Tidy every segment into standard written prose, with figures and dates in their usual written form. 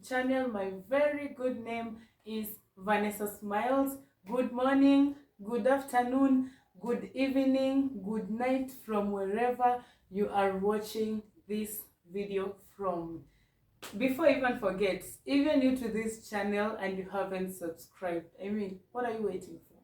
channel. My very good name is Vanessa Smiles. Good morning, good afternoon, good evening, good night from wherever you are watching this video from. Before I even forget, if you're new to this channel and you haven't subscribed, what are you waiting for?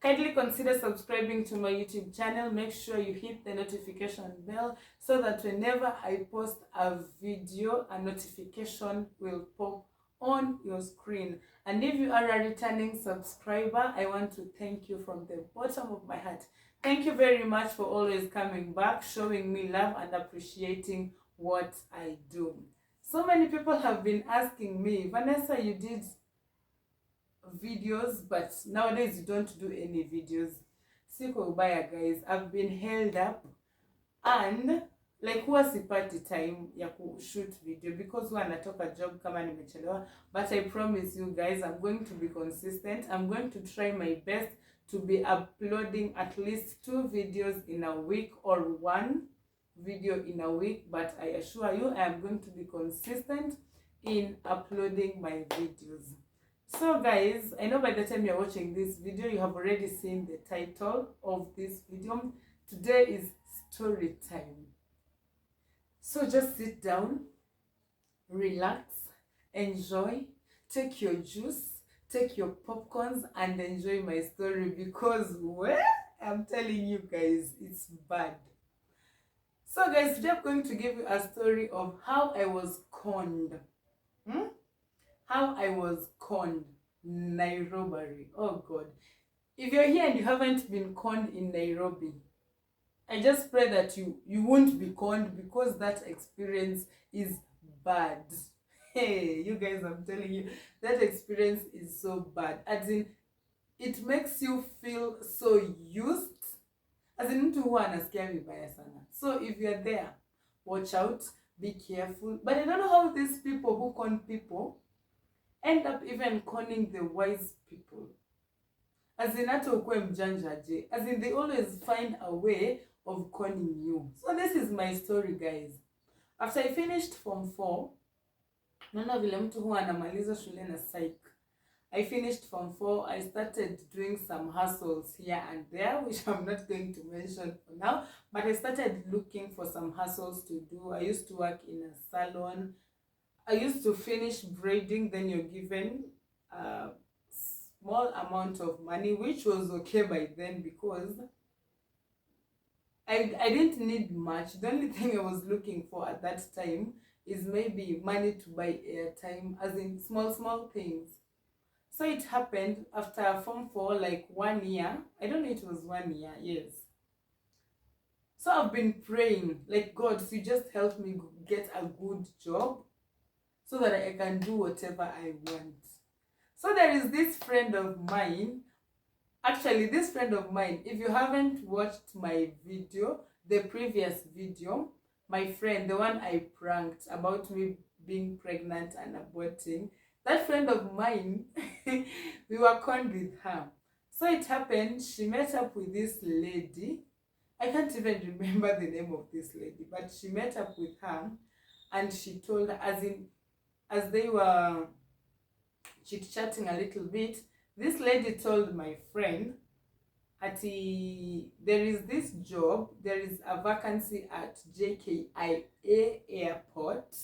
Kindly consider subscribing to my YouTube channel. Make sure you hit the notification bell so that whenever I post a video, a notification will pop on your screen. And if you are a returning subscriber, I want to thank you from the bottom of my heart. Thank you very much for always coming back, showing me love and appreciating what I do. So many people have been asking me, Vanessa, you did videos, but nowadays you don't do any videos. Siko ubaya, guys. I've been held up and like huwa sipati time ya shoot video because huwa natoka job kama nimechelewa, but I promise you guys I'm going to be consistent. I'm going to try my best to be uploading at least 2 videos in a week or 1 video in a week, but I assure you I am going to be consistent in uploading my videos. So guys, I know by the time you're watching this video, you have already seen the title of this video. Today is story time. So just sit down, relax, enjoy, take your juice, take your popcorns and enjoy my story because, well, I'm telling you guys, it's bad. So guys, today I'm going to give you a story of how I was conned. How I was conned. Nairobbary. Oh God. If you're here and you haven't been conned in Nairobi, I just pray that you won't be conned because that experience is bad. Hey, you guys, I'm telling you, that experience is so bad. As in, it makes you feel so used. As in, mtu huwa anasikia vibaya sana. So if you're there, watch out, be careful. But I don't know how these people who con people end up even conning the wise people. As in, hata ukwe mjanja je. As in, they always find a way of conning you. So this is my story, guys. After I finished Form 4, naona vile mtu huwa anamaliza shule na psych. I finished Form 4, I started doing some hustles here and there, which I'm not going to mention for now, but I started looking for some hustles to do. I used to work in a salon. I used to finish braiding, then you're given a small amount of money, which was okay by then because I didn't need much. The only thing I was looking for at that time is maybe money to buy airtime, as in small things. So it happened after Form 4, like 1 year. I don't know, it was 1 year, yes. So I've been praying, like, God, so you just help me get a good job so that I can do whatever I want. So there is this friend of mine. Actually, this friend of mine, if you haven't watched my video, the previous video, my friend, the one I pranked about me being pregnant and aborting, that friend of mine, we were conned with her. So it happened, she met up with this lady. I can't even remember the name of this lady, but she met up with her and she told her, as they were chit-chatting a little bit, this lady told my friend, there is this job, there is a vacancy at JKIA Airport.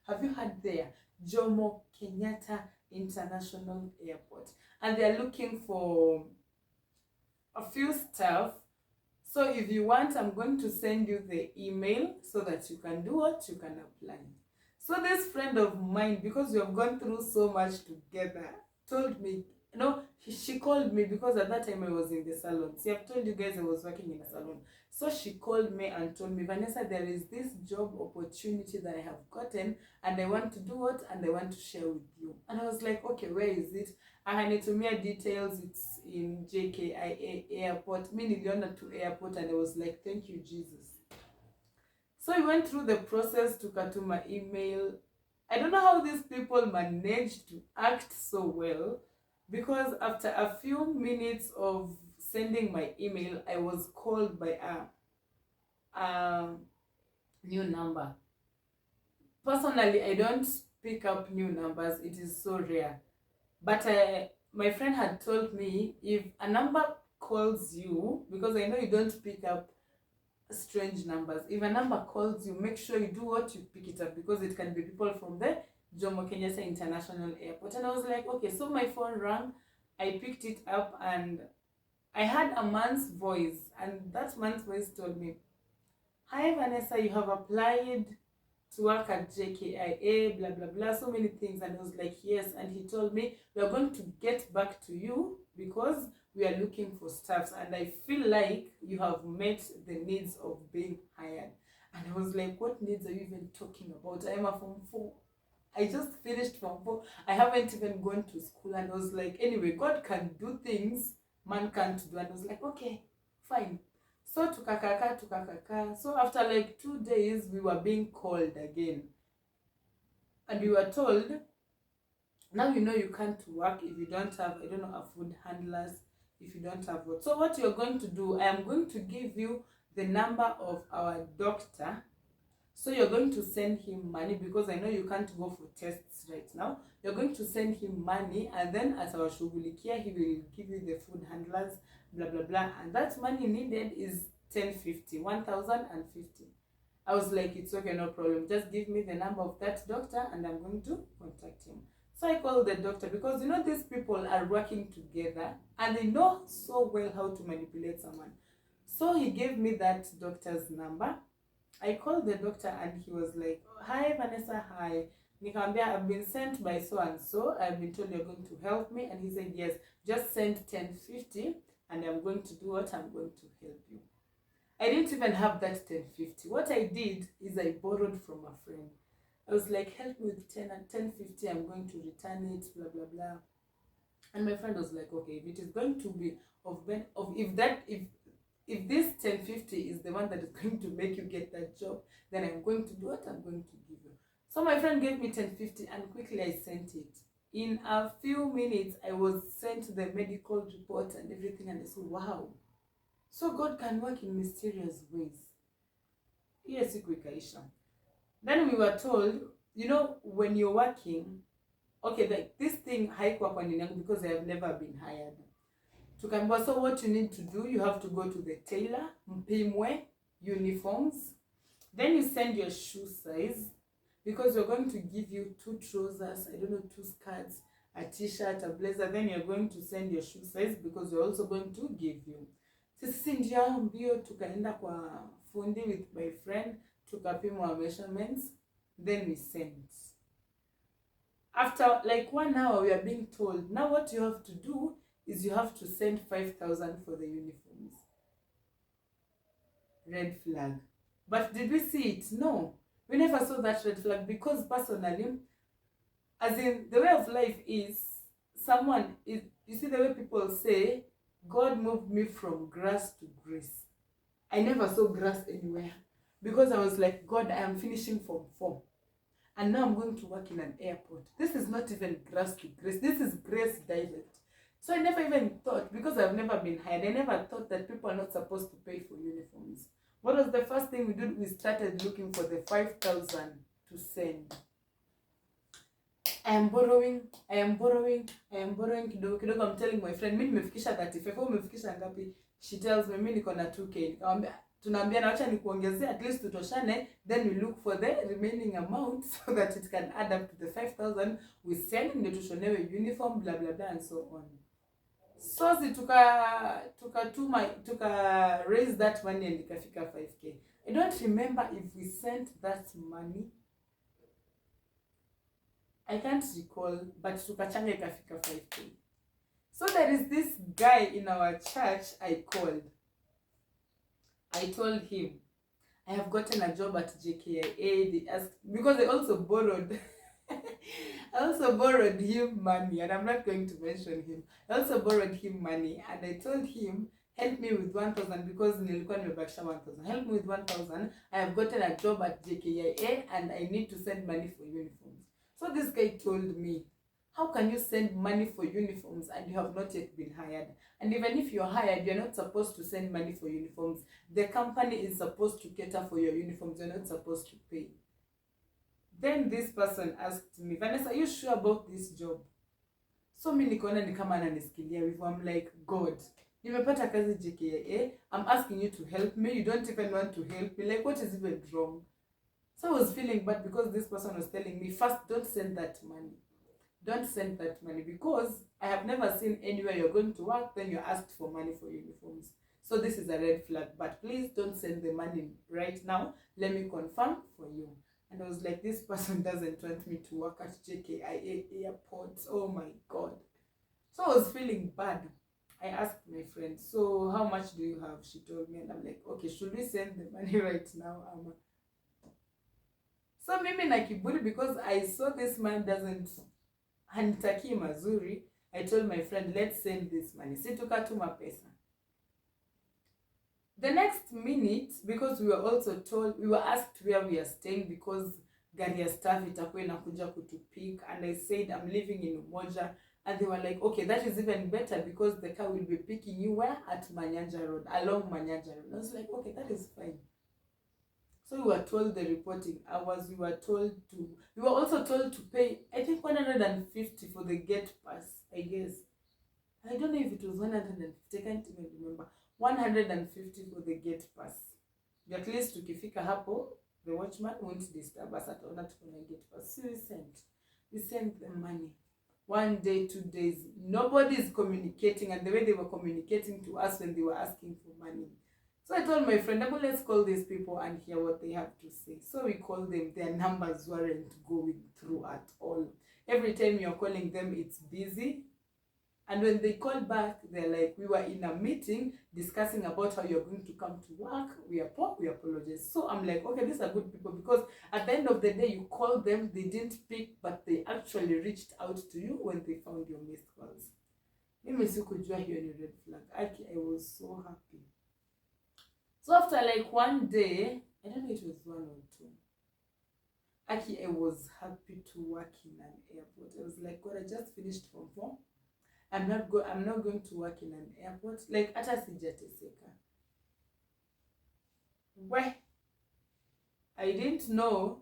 Have you heard there? Jomo Kenyatta International Airport. And they are looking for a few staff. So if you want, I'm going to send you the email so that you can do what? You can apply. So this friend of mine, because we have gone through so much together, told me, she called me because at that time I was in the salon. See, I've told you guys I was working in a salon. So she called me and told me, Vanessa, there is this job opportunity that I have gotten and I want to do it and I want to share with you. And I was like, okay, where is it? I had to me details. It's in JKIA Airport. Me niliona to airport and I was like, thank you, Jesus. So I went through the process to my email. I don't know how these people managed to act so well, because after a few minutes of sending my email, I was called by a new number. Personally, I don't pick up new numbers. It is so rare. But my friend had told me, if a number calls you, because I know you don't pick up strange numbers, if a number calls you, make sure you do what, you pick it up, because it can be people from the Jomo Kenyatta International Airport. And I was like, okay. So my phone rang, I picked it up, and I had a man's voice, and that man's voice told me, "Hi Vanessa, you have applied to work at JKIA, blah blah blah, so many things." And I was like, yes. And he told me, "We are going to get back to you because we are looking for staffs, and I feel like you have met the needs of being hired." And I was like, what needs are you even talking about? I am a Form 4. I just finished Form 4. I haven't even gone to school. And I was like, anyway, God can do things man can't do. And I was like, okay, fine. So tukakaka. So after like 2 days, we were being called again. And we were told, now you know you can't work if you don't have, I don't know, a food handlers, if you don't have what. So what you're going to do, I am going to give you the number of our doctor. So you're going to send him money, because I know you can't go for tests right now. You're going to send him money, and then as our shugulikia, he will give you the food handlers, blah blah blah. And that money needed is 1,050. I was like, it's okay, no problem. Just give me the number of that doctor, and I'm going to contact him. So I called the doctor, because you know these people are working together, and they know so well how to manipulate someone. So he gave me that doctor's number. I called the doctor, and he was like, "Hi Vanessa, hi. Nikamwambia, I've been sent by so and so. I've been told you're going to help me." And he said, yes, just send 1,050, and I'm going to do what, I'm going to help you. I didn't even have that 1,050. What I did is I borrowed from a friend. I was like, help me with 1,050, I'm going to return it, blah blah blah. And my friend was like, okay, if it is going to be if this 1,050 is the one that is going to make you get that job, then I'm going to do what, I'm going to give you. So my friend gave me 1,050, and quickly I sent it. In a few minutes, I was sent the medical report and everything, and I said, wow. So God can work in mysterious ways. Yes, ikaisha. Then we were told, you know, when you're working, okay, like this thing haikuwa kwa nini yangu, because I have never been hired. Tukaambiwa, so what you need to do, you have to go to the tailor, mpimwe uniforms, then you send your shoe size, because we're going to give you 2 trousers, I don't know, 2 skirts, a t-shirt, a blazer. Then you're going to send your shoe size, because we're also going to give you. Sisi ndio mbio tukaenda kwa fundi with my friend, tukapimwa measurements, then we sent. After like 1 hour, we are being told, now what you have to do is you have to send 5,000 for the uniforms. Red flag. But did we see it? No. We never saw that red flag, because personally, as in the way of life is, you see the way people say, God moved me from grass to grace. I never saw grass anywhere, because I was like, God, I am finishing Form 4. And now I'm going to work in an airport. This is not even grass to grace. This is grace direct. So I never even thought, because I've never been hired, I never thought that people are not supposed to pay for uniforms. What was the first thing we did? We started looking for the 5,000 to send. I am borrowing kidogo. I'm telling my friend, mimi nimefikisha 35, umefikisha ngapi? She tells me, mimi niko na 2k. Nikamwambia, tunaambia na acha nikuongezea at least tutoshane, then we look for the remaining amount so that it can add up to the 5,000 we send, ndio tushonewe uniform, blah blah blah and so on. So tuka raise that money, and ikafika 5k. I don't remember if we sent that money. I can't recall, but tukachanga ikafika 5k. So there is this guy in our church I called. I told him, I have gotten a job at JKIA. They asked, because I also borrowed I also borrowed him money, and I'm not going to mention him. I also borrowed him money, and I told him, help me with 1,000, because nilikuwa nimebakisha 1,000. Help me with 1,000. I have gotten a job at JKIA, and I need to send money for uniforms. So this guy told me, how can you send money for uniforms and you have not yet been hired? And even if you're hired, you're not supposed to send money for uniforms. The company is supposed to cater for your uniforms. You're not supposed to pay. Then this person asked me, Vanessa, are you sure about this job? So mi nikaona ni kama ananisikilia hivyo. I'm like, God, nimepata kazi JKIA, I'm asking you to help me, you don't even want to help me. Like, what is even wrong? So I was feeling bad because this person was telling me, first, don't send that money. Don't send that money, because I have never seen anywhere you're going to work, then you're asked for money for uniforms. So this is a red flag, but please don't send the money right now. Let me confirm for you. And I was like, this person doesn't want me to work at JKIA airport. Oh my God. So I was feeling bad. I asked my friend, so how much do you have? She told me, and I'm like, okay, should we send the money right now, Ama? So mimi na kiburi, because I saw this man doesn't hanitaki mazuri. I told my friend, let's send this money. Si tukatuma pesa. The next minute, because we were also told, we were asked where we are staying, because gari ya staff itakuwa inakuja kutupik, and I said I'm living in Umoja, and they were like, okay, that is even better, because the car will be picking you where? At Manyanja Road, along Manyanja Road. I was like, okay, that is fine. So we were told the reporting hours, we were also told to pay, I think 150 for the gate pass, I guess. I don't know if it was 150, I can't even remember. 150 for the gate pass. At least tukifika hapo, the watchman won't disturb us at all. Tukona gate pass. So we sent the money. 1 day, 2 days, nobody is communicating, and the way they were communicating to us when they were asking for money. So I told my friend, let's call these people and hear what they have to say. So we called them. Their numbers weren't going through at all. Every time you're calling them, it's busy. And when they call back, they're like, we were in a meeting discussing about how you're going to come to work. We apologize. So I'm like, okay, these are good people, because at the end of the day, you call them, they didn't pick, but they actually reached out to you when they found your missed calls. Mimi sikujua hiyo ni red flag. I was so happy. So after like 1 day, I don't know, it was 1 or 2. I was happy to work in an airport. I was like, God, I just finished from 4. I'm not going to work in an airport. Like, hata sijateseka. Where I didn't know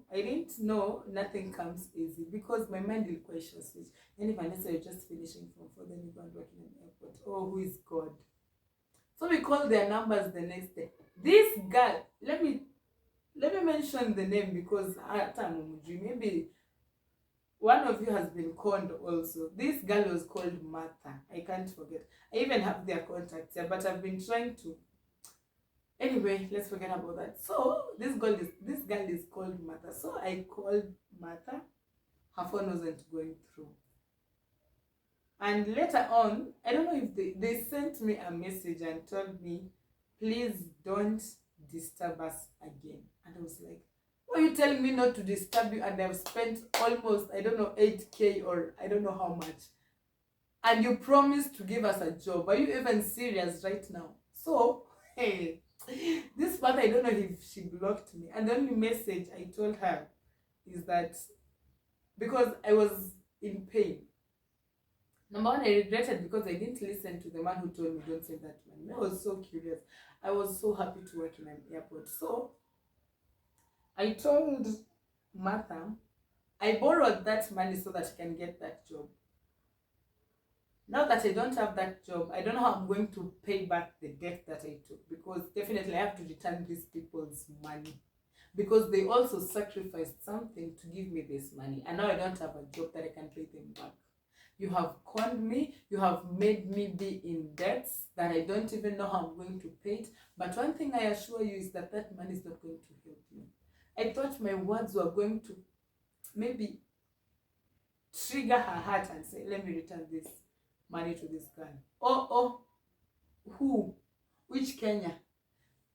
nothing comes easy, because my mind will question switch. And if Vanessa, you're just finishing from 4, then you go and work in an airport. Oh, who is God? So we called their numbers the next day. This girl, let me mention the name, because maybe one of you has been conned also. This girl was called Martha. I can't forget. I even have their contacts here, but I've been trying to. Anyway, let's forget about that. So this girl is called Martha. So I called Martha. Her phone wasn't going through. And later on, I don't know if they sent me a message and told me, please don't disturb us again. And I was like, why are you telling me not to disturb you? And I've spent almost, I don't know, 8K or I don't know how much. And you promised to give us a job. Are you even serious right now? So, hey, this part, I don't know if she blocked me. And the only message I told her is that, because I was in pain. Number 1, I regretted because I didn't listen to the man who told me don't send that money. I was so curious. I was so happy to work in an airport. So I told Martha, I borrowed that money so that I can get that job. Now that I don't have that job, I don't know how I'm going to pay back the debt that I took, because definitely I have to return these people's money, because they also sacrificed something to give me this money, and now I don't have a job that I can pay them back. You have conned me. You have made me be in debts that I don't even know how I'm going to pay it. But one thing I assure you is that that money is not going to help you. I thought my words were going to maybe trigger her heart and say, let me return this money to this girl. Oh, who? Which Kenya?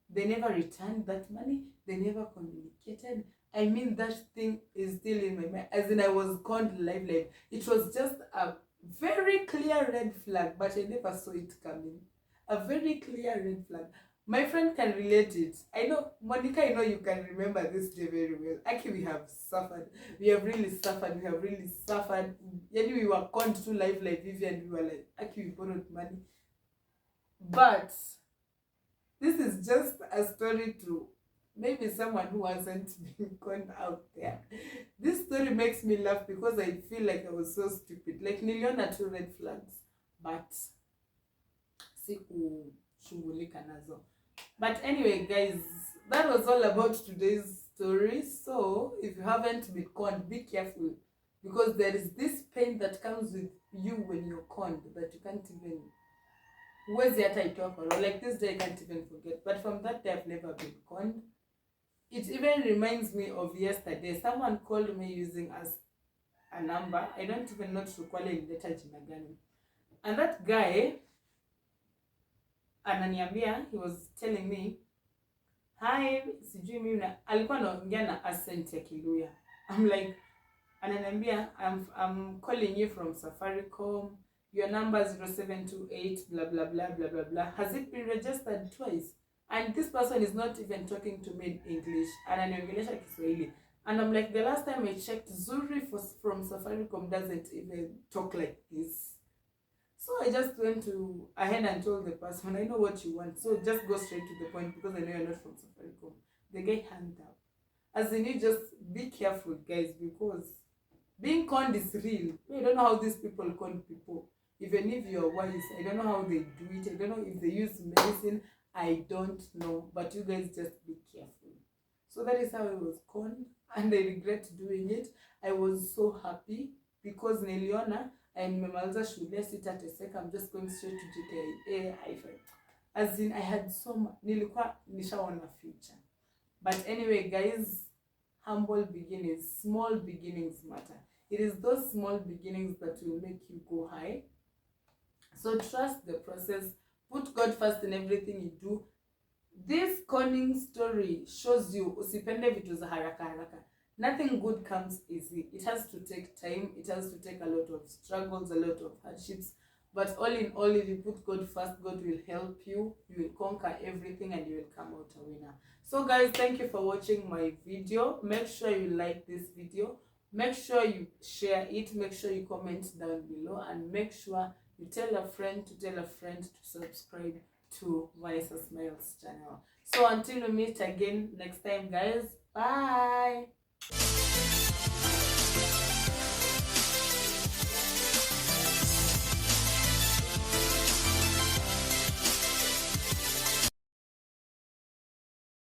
They never returned that money. They never communicated. I mean, that thing is still in my mind. As in, I was conned live. It was just a very clear red flag, but I never saw it coming. A very clear red flag. My friend can relate it. I know, Monica, I know you can remember this day very well. Actually, we have suffered. We have really suffered. Yani, we were conned to live Vivian. We were like, actually, we borrowed money. But this is just a story to maybe someone who hasn't been conned out there. This story makes me laugh because I feel like I was so stupid. Like niliona 2 red flags, but sikushughulika nazo. But anyway, guys, that was all about today's story. So if you haven't been conned, be careful, because there is this pain that comes with you when you're conned that you can't even, huwezi hata itoka, or like this day I can't even forget. But from that day I've never been conned. It even reminds me of yesterday. Someone called me using as a number. I don't even know to call it letter jina gani. And that guy ananiambia, he was telling me, hi, sijui mimi na alikuwa anaongea na accent ya Kiluya. I'm like, ananiambia, I'm calling you from Safaricom. Your number 0728 blah blah blah blah blah blah. Has it been registered twice? And this person is not even talking to me in English. Ananiongelesha Kiswahili. And I'm like, the last time I checked, Zuri from Safaricom doesn't even talk like this. So I just went ahead and told the person, I know what you want, so just go straight to the point, because I know you're not from Safaricom. The guy hung up. As in, you just be careful, guys, because being conned is real. I don't know how these people con people. Even if you're wise, I don't know how they do it. I don't know if they use medicine. I don't know. But you guys just be careful. So that is how I was conned, and I regret doing it. I was so happy because niliona nimemaliza shule, sitateseka, I'm just going straight to JKIA. As in, I had so much, nilikuwa nishaona future. But anyway, guys, humble beginnings, small beginnings matter. It is those small beginnings that will make you go high. So trust the process. Put God first in everything you do. This conning story shows you usipende vitu za haraka haraka. Nothing good comes easy. It has to take time. It has to take a lot of struggles, a lot of hardships. But all in all, if you put God first, God will help you. You will conquer everything and you will come out a winner. So guys, thank you for watching my video. Make sure you like this video. Make sure you share it. Make sure you comment down below. And make sure you tell a friend to subscribe to Vanessa Smiles channel. So until we meet again next time, guys, bye.